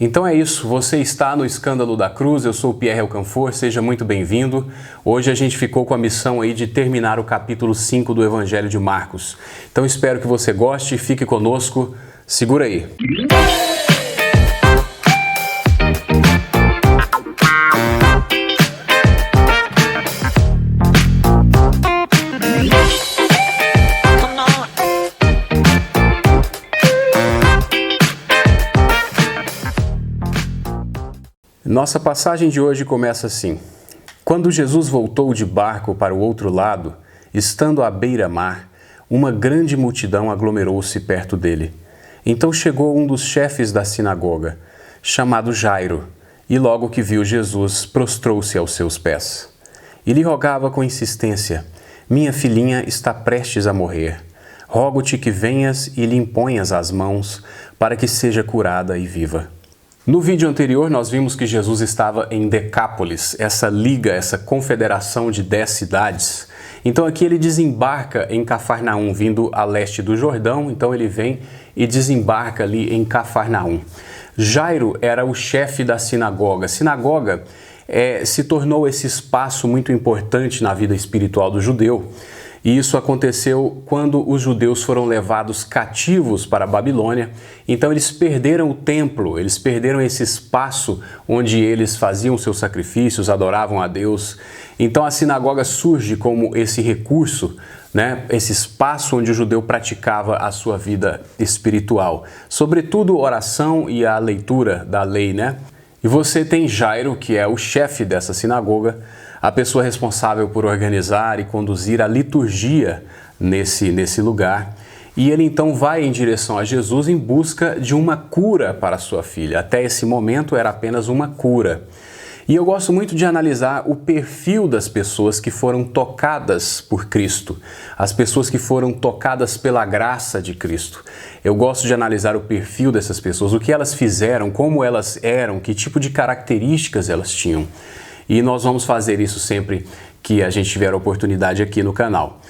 Então é isso, você está no Escândalo da Cruz, eu sou o Pierre Elcanfor, seja muito bem-vindo. Hoje a gente ficou com a missão aí de terminar o capítulo 5 do Evangelho de Marcos. Então espero que você goste, fique conosco, segura aí. Nossa passagem de hoje começa assim. Quando Jesus voltou de barco para o outro lado, estando à beira-mar, uma grande multidão aglomerou-se perto dele. Então chegou um dos chefes da sinagoga, chamado Jairo, e logo que viu Jesus, prostrou-se aos seus pés. E lhe rogava com insistência: minha filhinha está prestes a morrer. Rogo-te que venhas e lhe imponhas as mãos, para que seja curada e viva. No vídeo anterior, nós vimos que Jesus estava em Decápolis, essa liga, essa confederação de 10 cidades. Então aqui ele desembarca em Cafarnaum, vindo a leste do Jordão, então ele vem e desembarca ali em Cafarnaum. Jairo era o chefe da sinagoga. A sinagoga se tornou esse espaço muito importante na vida espiritual do judeu. E isso aconteceu quando os judeus foram levados cativos para a Babilônia. Então eles perderam o templo, eles perderam esse espaço onde eles faziam seus sacrifícios, adoravam a Deus. Então a sinagoga surge como esse recurso, esse espaço onde o judeu praticava a sua vida espiritual. Sobretudo oração e a leitura da lei, E você tem Jairo, que é o chefe dessa sinagoga, a pessoa responsável por organizar e conduzir a liturgia nesse lugar. E ele então vai em direção a Jesus em busca de uma cura para sua filha. Até esse momento era apenas uma cura. E eu gosto muito de analisar o perfil das pessoas que foram tocadas por Cristo, as pessoas que foram tocadas pela graça de Cristo. Eu gosto de analisar o perfil dessas pessoas, o que elas fizeram, como elas eram, que tipo de características elas tinham. E nós vamos fazer isso sempre que a gente tiver a oportunidade aqui no canal.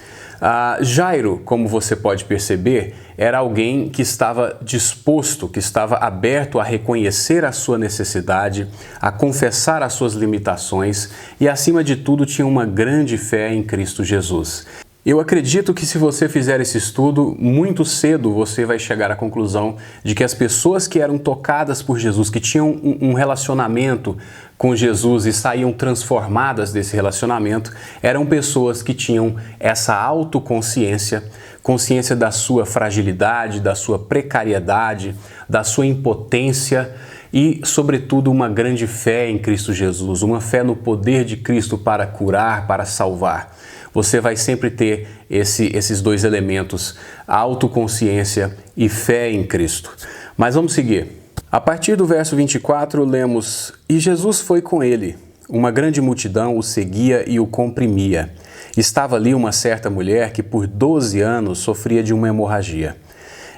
Jairo, como você pode perceber, era alguém que estava disposto, que estava aberto a reconhecer a sua necessidade, a confessar as suas limitações e, acima de tudo, tinha uma grande fé em Cristo Jesus. Eu acredito que se você fizer esse estudo, muito cedo você vai chegar à conclusão de que as pessoas que eram tocadas por Jesus, que tinham um relacionamento com Jesus e saíam transformadas desse relacionamento, eram pessoas que tinham essa autoconsciência, consciência da sua fragilidade, da sua precariedade, da sua impotência e, sobretudo, uma grande fé em Cristo Jesus, uma fé no poder de Cristo para curar, para salvar. Você vai sempre ter esses dois elementos, autoconsciência e fé em Cristo. Mas vamos seguir. A partir do verso 24, lemos: E Jesus foi com ele. Uma grande multidão o seguia e o comprimia. Estava ali uma certa mulher que por 12 anos sofria de uma hemorragia.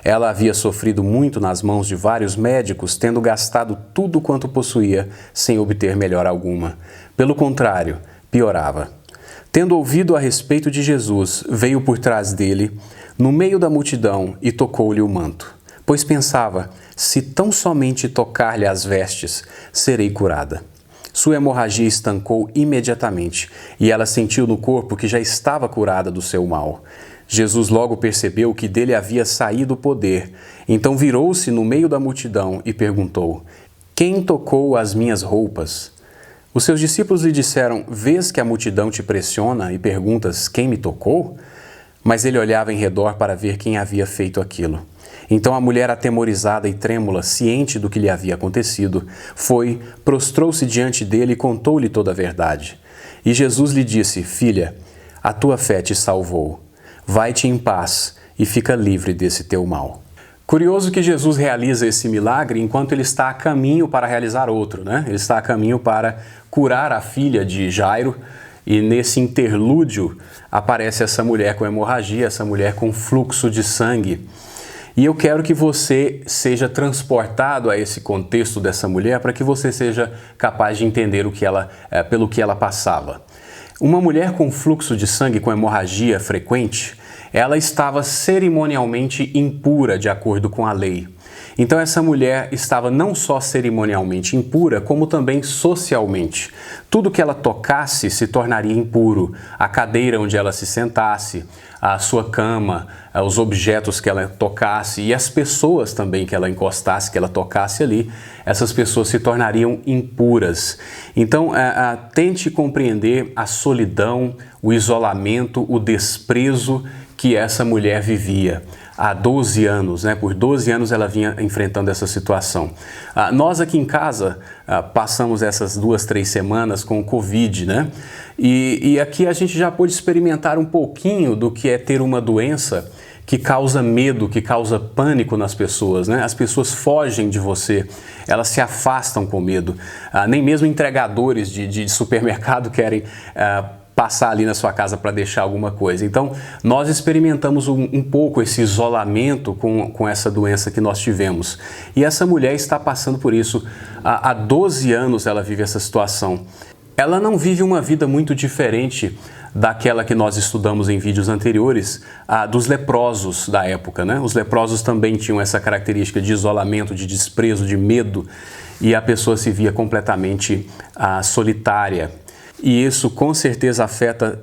Ela havia sofrido muito nas mãos de vários médicos, tendo gastado tudo quanto possuía, sem obter melhora alguma. Pelo contrário, piorava. Tendo ouvido a respeito de Jesus, veio por trás dele, no meio da multidão, e tocou-lhe o manto. Pois pensava: se tão somente tocar-lhe as vestes, serei curada. Sua hemorragia estancou imediatamente, e ela sentiu no corpo que já estava curada do seu mal. Jesus logo percebeu que dele havia saído o poder. Então virou-se no meio da multidão e perguntou: Quem tocou as minhas roupas? Os seus discípulos lhe disseram: Vês que a multidão te pressiona e perguntas: Quem me tocou? Mas ele olhava em redor para ver quem havia feito aquilo. Então a mulher, atemorizada e trêmula, ciente do que lhe havia acontecido, foi, prostrou-se diante dele e contou-lhe toda a verdade. E Jesus lhe disse: Filha, a tua fé te salvou. Vai-te em paz e fica livre desse teu mal. Curioso que Jesus realiza esse milagre enquanto ele está a caminho para realizar outro, Ele está a caminho para curar a filha de Jairo e nesse interlúdio aparece essa mulher com hemorragia, essa mulher com fluxo de sangue. E eu quero que você seja transportado a esse contexto dessa mulher para que você seja capaz de entender pelo que ela passava. Uma mulher com fluxo de sangue, com hemorragia frequente, ela estava cerimonialmente impura de acordo com a lei. Então essa mulher estava não só cerimonialmente impura, como também socialmente. Tudo que ela tocasse se tornaria impuro. A cadeira onde ela se sentasse, a sua cama, os objetos que ela tocasse e as pessoas também que ela encostasse, que ela tocasse ali, essas pessoas se tornariam impuras. Então, tente compreender a solidão, o isolamento, o desprezo que essa mulher vivia há 12 anos, né? Por 12 anos ela vinha enfrentando essa situação. Nós aqui em casa passamos essas 2, 3 semanas com o Covid, né? E aqui a gente já pôde experimentar um pouquinho do que é ter uma doença que causa medo, que causa pânico nas pessoas, né? As pessoas fogem de você, elas se afastam com medo. Nem mesmo entregadores de supermercado querem passar ali na sua casa para deixar alguma coisa. Então, nós experimentamos um pouco esse isolamento com essa doença que nós tivemos. E essa mulher está passando por isso. Há 12 anos ela vive essa situação. Ela não vive uma vida muito diferente daquela que nós estudamos em vídeos anteriores, dos leprosos da época, né? Os leprosos também tinham essa característica de isolamento, de desprezo, de medo, e a pessoa se via completamente solitária. E isso com certeza afeta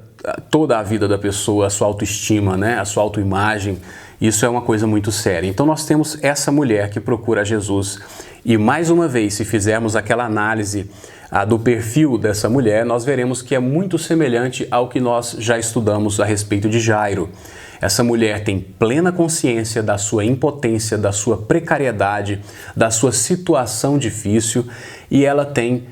toda a vida da pessoa, a sua autoestima, né? A sua autoimagem. Isso é uma coisa muito séria. Então nós temos essa mulher que procura Jesus. E mais uma vez, se fizermos aquela análise do perfil dessa mulher, nós veremos que é muito semelhante ao que nós já estudamos a respeito de Jairo. Essa mulher tem plena consciência da sua impotência, da sua precariedade, da sua situação difícil, e ela tem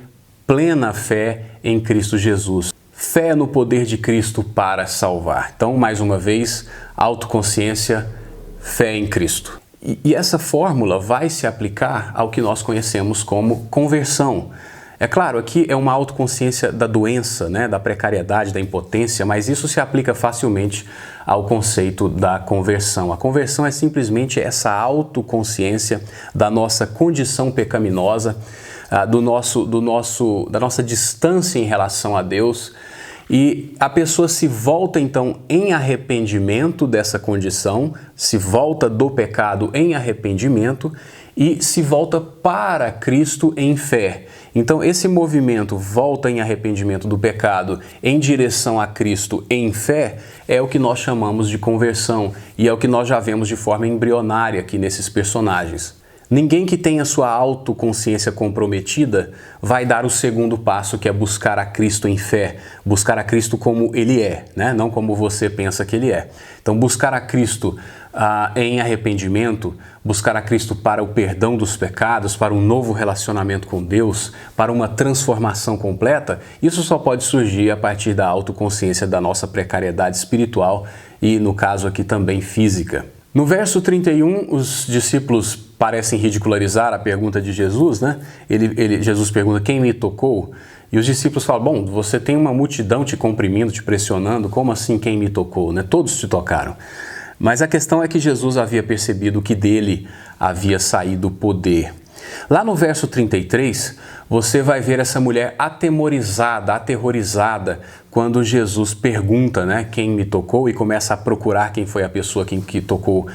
plena fé em Cristo Jesus. Fé no poder de Cristo para salvar. Então, mais uma vez, autoconsciência, fé em Cristo. E essa fórmula vai se aplicar ao que nós conhecemos como conversão. É claro, aqui é uma autoconsciência da doença, né, da precariedade, da impotência, mas isso se aplica facilmente ao conceito da conversão. A conversão é simplesmente essa autoconsciência da nossa condição pecaminosa, da nossa distância em relação a Deus, e a pessoa se volta então em arrependimento dessa condição, se volta do pecado em arrependimento e se volta para Cristo em fé. Então esse movimento volta em arrependimento do pecado em direção a Cristo em fé é o que nós chamamos de conversão, e é o que nós já vemos de forma embrionária aqui nesses personagens. Ninguém que tenha sua autoconsciência comprometida vai dar o segundo passo, que é buscar a Cristo em fé, buscar a Cristo como Ele é, né? Não como você pensa que Ele é. Então, buscar a Cristo em arrependimento, buscar a Cristo para o perdão dos pecados, para um novo relacionamento com Deus, para uma transformação completa, isso só pode surgir a partir da autoconsciência da nossa precariedade espiritual e, no caso aqui, também física. No verso 31, os discípulos parecem ridicularizar a pergunta de Jesus, né? Jesus pergunta: quem me tocou? E os discípulos falam: bom, você tem uma multidão te comprimindo, te pressionando, como assim quem me tocou? Né? Todos te tocaram. Mas a questão é que Jesus havia percebido que dele havia saído o poder. Lá no verso 33, você vai ver essa mulher atemorizada, aterrorizada, quando Jesus pergunta, né, quem me tocou, e começa a procurar quem foi a pessoa que tocou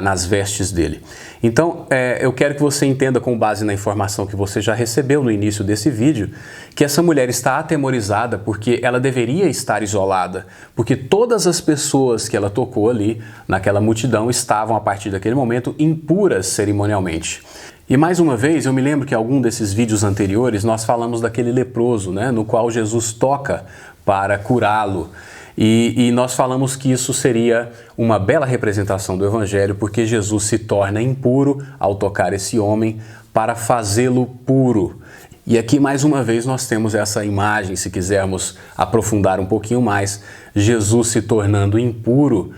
nas vestes dele. Então, eu quero que você entenda, com base na informação que você já recebeu no início desse vídeo, que essa mulher está atemorizada porque ela deveria estar isolada, porque todas as pessoas que ela tocou ali, naquela multidão, estavam, a partir daquele momento, impuras cerimonialmente. E mais uma vez, eu me lembro que em algum desses vídeos anteriores nós falamos daquele leproso, né, no qual Jesus toca para curá-lo. E nós falamos que isso seria uma bela representação do Evangelho, porque Jesus se torna impuro ao tocar esse homem para fazê-lo puro. E aqui mais uma vez nós temos essa imagem, se quisermos aprofundar um pouquinho mais, Jesus se tornando impuro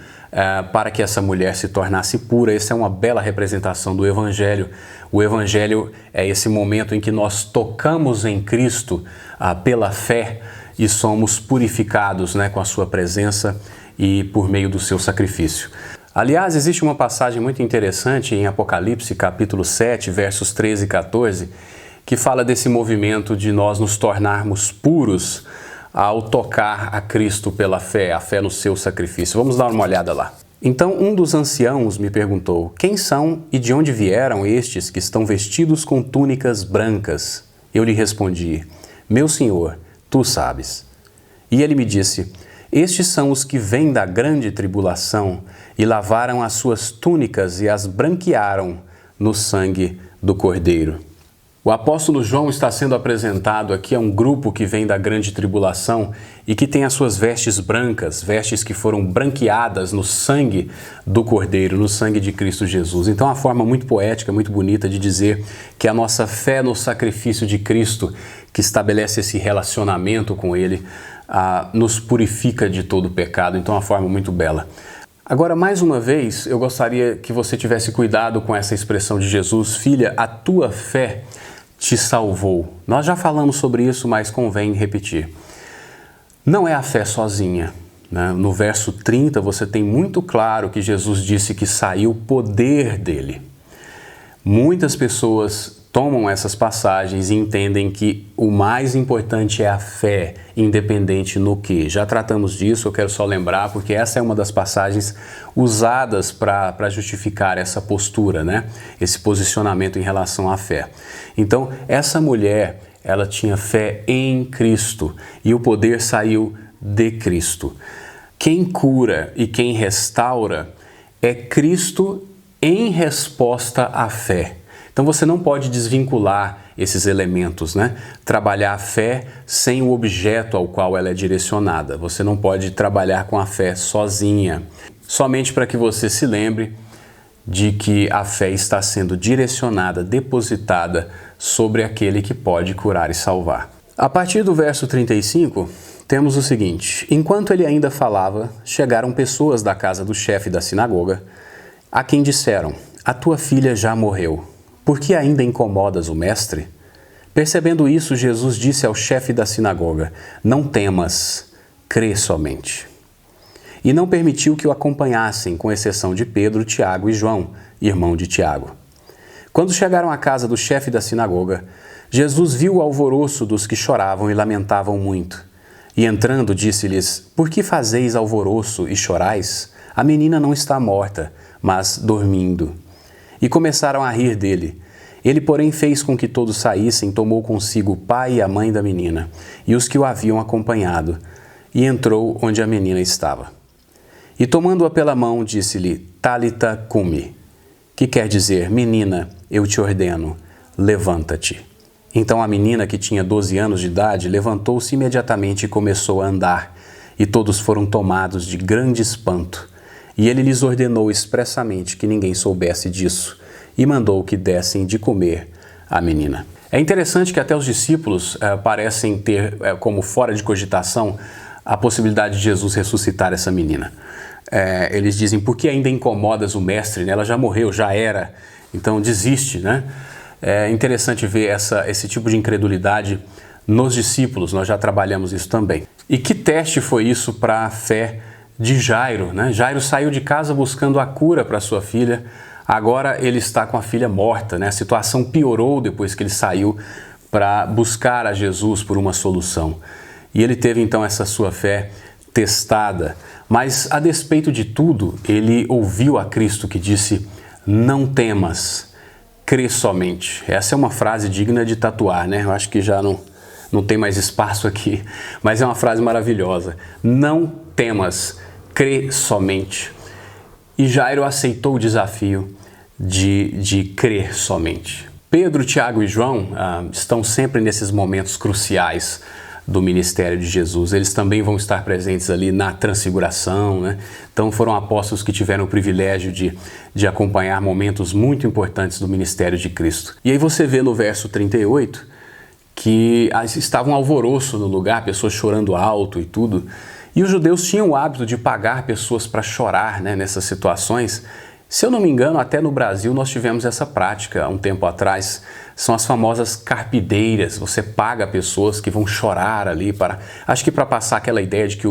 para que essa mulher se tornasse pura. Essa é uma bela representação do Evangelho. O Evangelho é esse momento em que nós tocamos em Cristo pela fé e somos purificados, né, com a sua presença e por meio do seu sacrifício. Aliás, existe uma passagem muito interessante em Apocalipse, capítulo 7, versos 13 e 14, que fala desse movimento de nós nos tornarmos puros ao tocar a Cristo pela fé, a fé no seu sacrifício. Vamos dar uma olhada lá. Então um dos anciãos me perguntou: quem são e de onde vieram estes que estão vestidos com túnicas brancas? Eu lhe respondi: meu senhor, tu sabes. E ele me disse: estes são os que vêm da grande tribulação e lavaram as suas túnicas e as branquearam no sangue do Cordeiro. O apóstolo João está sendo apresentado aqui a um grupo que vem da grande tribulação e que tem as suas vestes brancas, vestes que foram branqueadas no sangue do Cordeiro, no sangue de Cristo Jesus. Então, é uma forma muito poética, muito bonita de dizer que a nossa fé no sacrifício de Cristo, que estabelece esse relacionamento com Ele, nos purifica de todo o pecado. Então, é uma forma muito bela. Agora, mais uma vez, eu gostaria que você tivesse cuidado com essa expressão de Jesus: filha, a tua fé te salvou. Nós já falamos sobre isso, mas convém repetir. Não é a fé sozinha, né? No verso 30 você tem muito claro que Jesus disse que saiu o poder dele. Muitas pessoas tomam essas passagens e entendem que o mais importante é a fé, independente no que. Já tratamos disso, eu quero só lembrar, porque essa é uma das passagens usadas para justificar essa postura, né? Esse posicionamento em relação à fé. Então, essa mulher, ela tinha fé em Cristo e o poder saiu de Cristo. Quem cura e quem restaura é Cristo em resposta à fé. Então você não pode desvincular esses elementos, né? Trabalhar a fé sem o objeto ao qual ela é direcionada. Você não pode trabalhar com a fé sozinha. Somente para que você se lembre de que a fé está sendo direcionada, depositada sobre aquele que pode curar e salvar. A partir do verso 35, temos o seguinte: enquanto ele ainda falava, chegaram pessoas da casa do chefe da sinagoga, a quem disseram: a tua filha já morreu. Por que ainda incomodas o mestre? Percebendo isso, Jesus disse ao chefe da sinagoga: não temas, crê somente. E não permitiu que o acompanhassem, com exceção de Pedro, Tiago e João, irmão de Tiago. Quando chegaram à casa do chefe da sinagoga, Jesus viu o alvoroço dos que choravam e lamentavam muito. E entrando, disse-lhes: por que fazeis alvoroço e chorais? A menina não está morta, mas dormindo. E começaram a rir dele. Ele, porém, fez com que todos saíssem, tomou consigo o pai e a mãe da menina, e os que o haviam acompanhado, e entrou onde a menina estava. E tomando-a pela mão, disse-lhe: Talitha cumi, que quer dizer: menina, eu te ordeno, levanta-te. Então a menina, que tinha 12 anos de idade, levantou-se imediatamente e começou a andar, e todos foram tomados de grande espanto. E ele lhes ordenou expressamente que ninguém soubesse disso, e mandou que dessem de comer à menina. É interessante que até os discípulos parecem ter como fora de cogitação a possibilidade de Jesus ressuscitar essa menina. Eles dizem: por que ainda incomodas o mestre? Ela já morreu, já era, então desiste, né? É interessante ver esse tipo de incredulidade nos discípulos, nós já trabalhamos isso também. E que teste foi isso para a fé de Jairo, né? Jairo saiu de casa buscando a cura para sua filha, agora ele está com a filha morta, né? A situação piorou depois que ele saiu para buscar a Jesus por uma solução. E ele teve então essa sua fé testada, mas a despeito de tudo, ele ouviu a Cristo que disse: não temas, crê somente. Essa é uma frase digna de tatuar, né? Eu acho que já não tem mais espaço aqui, mas é uma frase maravilhosa. Não temas, crê somente. E Jairo aceitou o desafio de crer somente. Pedro, Tiago e João estão sempre nesses momentos cruciais do ministério de Jesus. Eles também vão estar presentes ali na transfiguração, né? Então foram apóstolos que tiveram o privilégio de acompanhar momentos muito importantes do ministério de Cristo. E aí você vê no verso 38 que estava um alvoroço no lugar, pessoas chorando alto e tudo. E os judeus tinham o hábito de pagar pessoas para chorar, né, nessas situações. Se eu não me engano, até no Brasil nós tivemos essa prática há um tempo atrás. São as famosas carpideiras. Você paga pessoas que vão chorar ali acho que para passar aquela ideia de que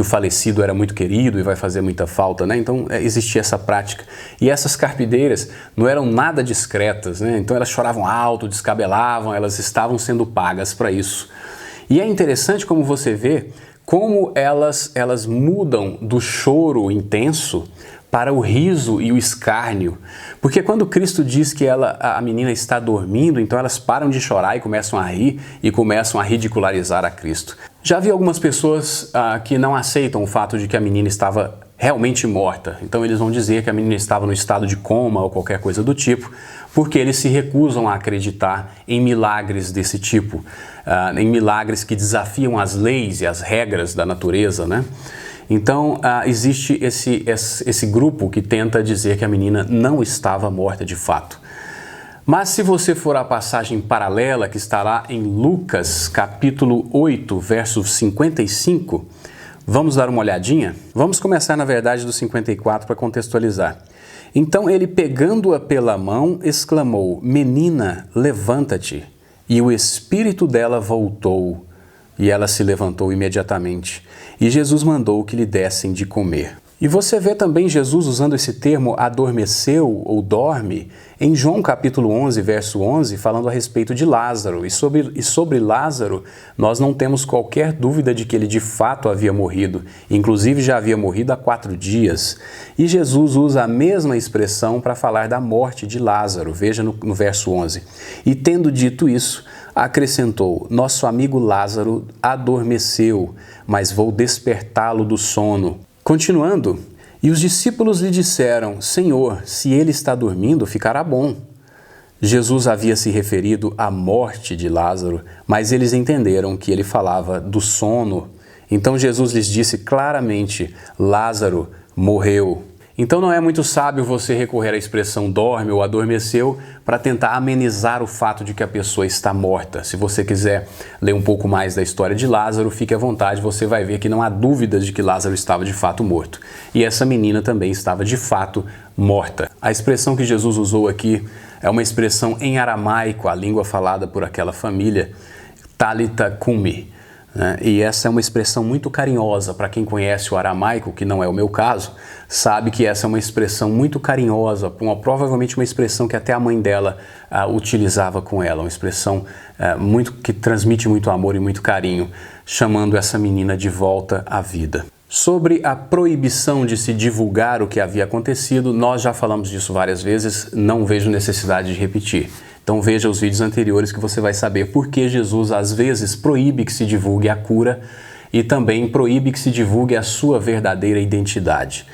o falecido era muito querido e vai fazer muita falta, né? Então existia essa prática. E essas carpideiras não eram nada discretas, né? Então elas choravam alto, descabelavam, elas estavam sendo pagas para isso. E é interessante como você vê como elas mudam do choro intenso para o riso e o escárnio. Porque quando Cristo diz que a menina está dormindo, então elas param de chorar e começam a rir e começam a ridicularizar a Cristo. Já vi algumas pessoas que não aceitam o fato de que a menina estava realmente morta. Então eles vão dizer que a menina estava no estado de coma ou qualquer coisa do tipo, porque eles se recusam a acreditar em milagres desse tipo, em milagres que desafiam as leis e as regras da natureza, né? Então, existe esse grupo que tenta dizer que a menina não estava morta de fato. Mas se você for à passagem paralela, que está lá em Lucas, capítulo 8, verso 55, vamos dar uma olhadinha? Vamos começar, na verdade, do 54 para contextualizar. Então, ele, pegando-a pela mão, exclamou: "Menina, levanta-te." E o espírito dela voltou, e ela se levantou imediatamente. E Jesus mandou que lhe dessem de comer. E você vê também Jesus usando esse termo adormeceu ou dorme em João capítulo 11, verso 11, falando a respeito de Lázaro. E sobre Lázaro, nós não temos qualquer dúvida de que ele de fato havia morrido. Inclusive já havia morrido há 4 dias. E Jesus usa a mesma expressão para falar da morte de Lázaro. Veja no verso 11. E tendo dito isso, acrescentou: "Nosso amigo Lázaro adormeceu, mas vou despertá-lo do sono." Continuando, e os discípulos lhe disseram: "Senhor, se ele está dormindo, ficará bom." Jesus havia se referido à morte de Lázaro, mas eles entenderam que ele falava do sono. Então Jesus lhes disse claramente: "Lázaro morreu." Então não é muito sábio você recorrer à expressão dorme ou adormeceu para tentar amenizar o fato de que a pessoa está morta. Se você quiser ler um pouco mais da história de Lázaro, fique à vontade, você vai ver que não há dúvidas de que Lázaro estava de fato morto. E essa menina também estava de fato morta. A expressão que Jesus usou aqui é uma expressão em aramaico, a língua falada por aquela família, Talitha cumi. E essa é uma expressão muito carinhosa. Para quem conhece o aramaico, que não é o meu caso, sabe que essa é uma expressão muito carinhosa, provavelmente uma expressão que até a mãe dela utilizava com ela, uma expressão que transmite muito amor e muito carinho, chamando essa menina de volta à vida. Sobre a proibição de se divulgar o que havia acontecido, nós já falamos disso várias vezes, não vejo necessidade de repetir. Então veja os vídeos anteriores que você vai saber por que Jesus às vezes proíbe que se divulgue a cura e também proíbe que se divulgue a sua verdadeira identidade.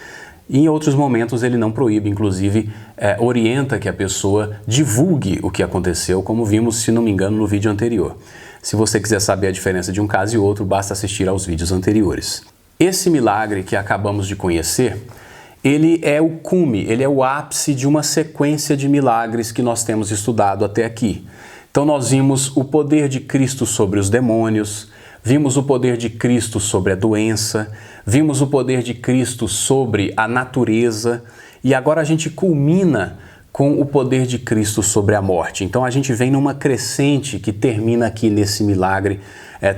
E em outros momentos ele não proíbe, inclusive orienta que a pessoa divulgue o que aconteceu, como vimos, se não me engano, no vídeo anterior. Se você quiser saber a diferença de um caso e outro, basta assistir aos vídeos anteriores. Esse milagre que acabamos de conhecer, ele é o cume, ele é o ápice de uma sequência de milagres que nós temos estudado até aqui. Então nós vimos o poder de Cristo sobre os demônios, vimos o poder de Cristo sobre a doença, vimos o poder de Cristo sobre a natureza e agora a gente culmina com o poder de Cristo sobre a morte. Então a gente vem numa crescente que termina aqui nesse milagre,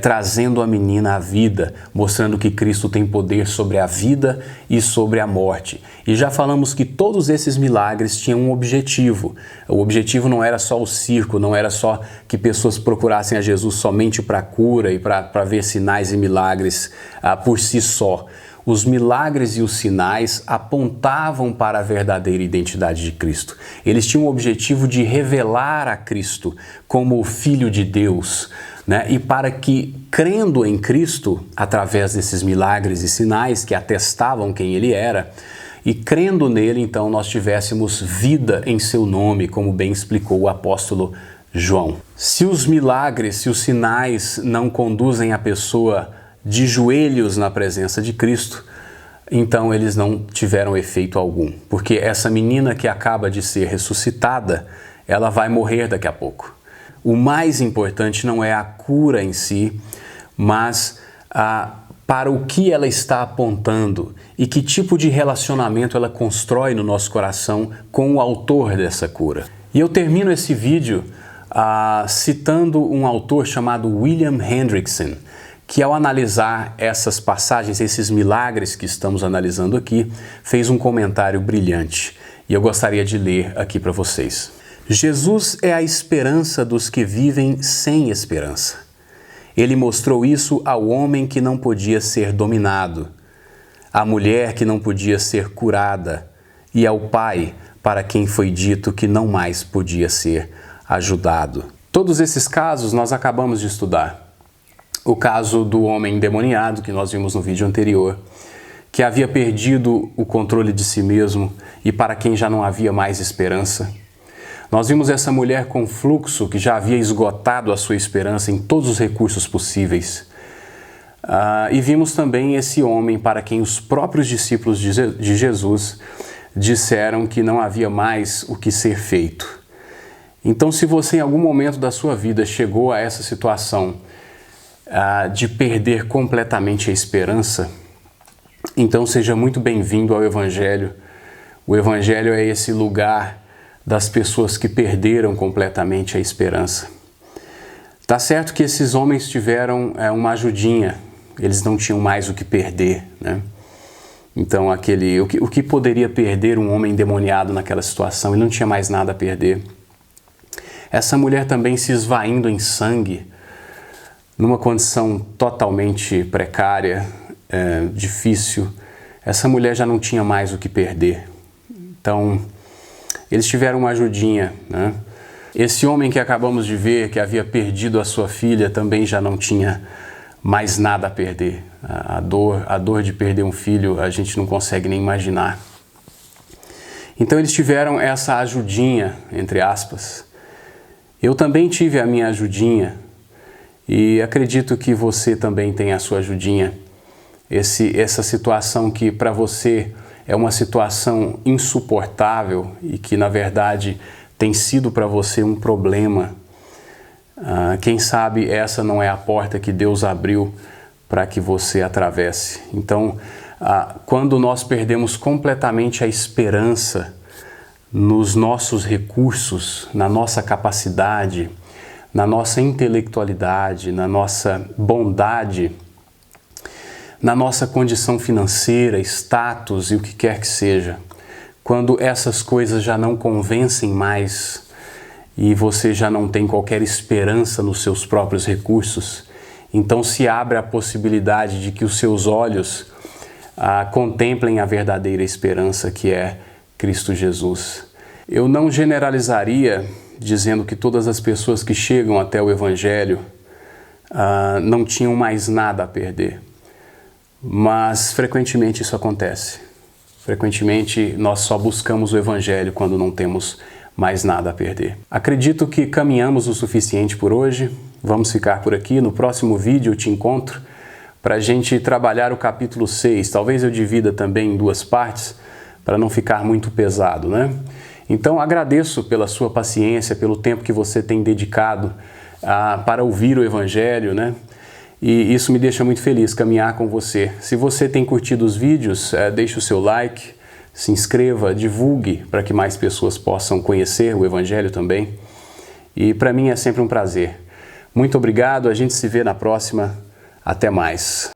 trazendo a menina à vida, mostrando que Cristo tem poder sobre a vida e sobre a morte. E já falamos que todos esses milagres tinham um objetivo. O objetivo não era só o circo, não era só que pessoas procurassem a Jesus somente para cura e para ver sinais e milagres por si só. Os milagres e os sinais apontavam para a verdadeira identidade de Cristo. Eles tinham o objetivo de revelar a Cristo como o Filho de Deus, e para que, crendo em Cristo, através desses milagres e sinais que atestavam quem Ele era, e crendo nele, então, nós tivéssemos vida em seu nome, como bem explicou o apóstolo João. Se os milagres, se os sinais não conduzem a pessoa de joelhos na presença de Cristo, então eles não tiveram efeito algum, porque essa menina que acaba de ser ressuscitada, ela vai morrer daqui a pouco. O mais importante não é a cura em si, mas para o que ela está apontando e que tipo de relacionamento ela constrói no nosso coração com o autor dessa cura. E eu termino esse vídeo citando um autor chamado William Hendrickson, que ao analisar essas passagens, esses milagres que estamos analisando aqui, fez um comentário brilhante. E eu gostaria de ler aqui para vocês. Jesus é a esperança dos que vivem sem esperança. Ele mostrou isso ao homem que não podia ser dominado, à mulher que não podia ser curada e ao pai para quem foi dito que não mais podia ser ajudado. Todos esses casos nós acabamos de estudar. O caso do homem endemoniado, que nós vimos no vídeo anterior, que havia perdido o controle de si mesmo e para quem já não havia mais esperança. Nós vimos essa mulher com fluxo que já havia esgotado a sua esperança em todos os recursos possíveis. E vimos também esse homem para quem os próprios discípulos de Jesus disseram que não havia mais o que ser feito. Então, se você em algum momento da sua vida chegou a essa situação de perder completamente a esperança, então seja muito bem-vindo ao Evangelho. O Evangelho é esse lugar das pessoas que perderam completamente a esperança. Tá certo que esses homens tiveram uma ajudinha, eles não tinham mais o que perder, né? Então, o que poderia perder um homem endemoniado naquela situação? Ele não tinha mais nada a perder. Essa mulher também se esvaindo em sangue, numa condição totalmente precária, difícil, essa mulher já não tinha mais o que perder. Então, eles tiveram uma ajudinha, né? Esse homem que acabamos de ver, que havia perdido a sua filha, também já não tinha mais nada a perder. A dor de perder um filho, a gente não consegue nem imaginar. Então eles tiveram essa ajudinha, entre aspas. Eu também tive a minha ajudinha e acredito que você também tem a sua ajudinha. Essa situação que para você é uma situação insuportável e que, na verdade, tem sido para você um problema. Quem sabe essa não é a porta que Deus abriu para que você atravesse. Então, quando nós perdemos completamente a esperança nos nossos recursos, na nossa capacidade, na nossa intelectualidade, na nossa bondade, na nossa condição financeira, status e o que quer que seja, quando essas coisas já não convencem mais e você já não tem qualquer esperança nos seus próprios recursos, então se abre a possibilidade de que os seus olhos contemplem a verdadeira esperança que é Cristo Jesus. Eu não generalizaria dizendo que todas as pessoas que chegam até o Evangelho não tinham mais nada a perder. Mas frequentemente isso acontece. Frequentemente nós só buscamos o Evangelho quando não temos mais nada a perder. Acredito que caminhamos o suficiente por hoje. Vamos ficar por aqui. No próximo vídeo eu te encontro para a gente trabalhar o capítulo 6. Talvez eu divida também em duas partes para não ficar muito pesado, né? Então agradeço pela sua paciência, pelo tempo que você tem dedicado para ouvir o Evangelho, né? E isso me deixa muito feliz, caminhar com você. Se você tem curtido os vídeos, deixe o seu like, se inscreva, divulgue para que mais pessoas possam conhecer o Evangelho também. E para mim é sempre um prazer. Muito obrigado, a gente se vê na próxima. Até mais.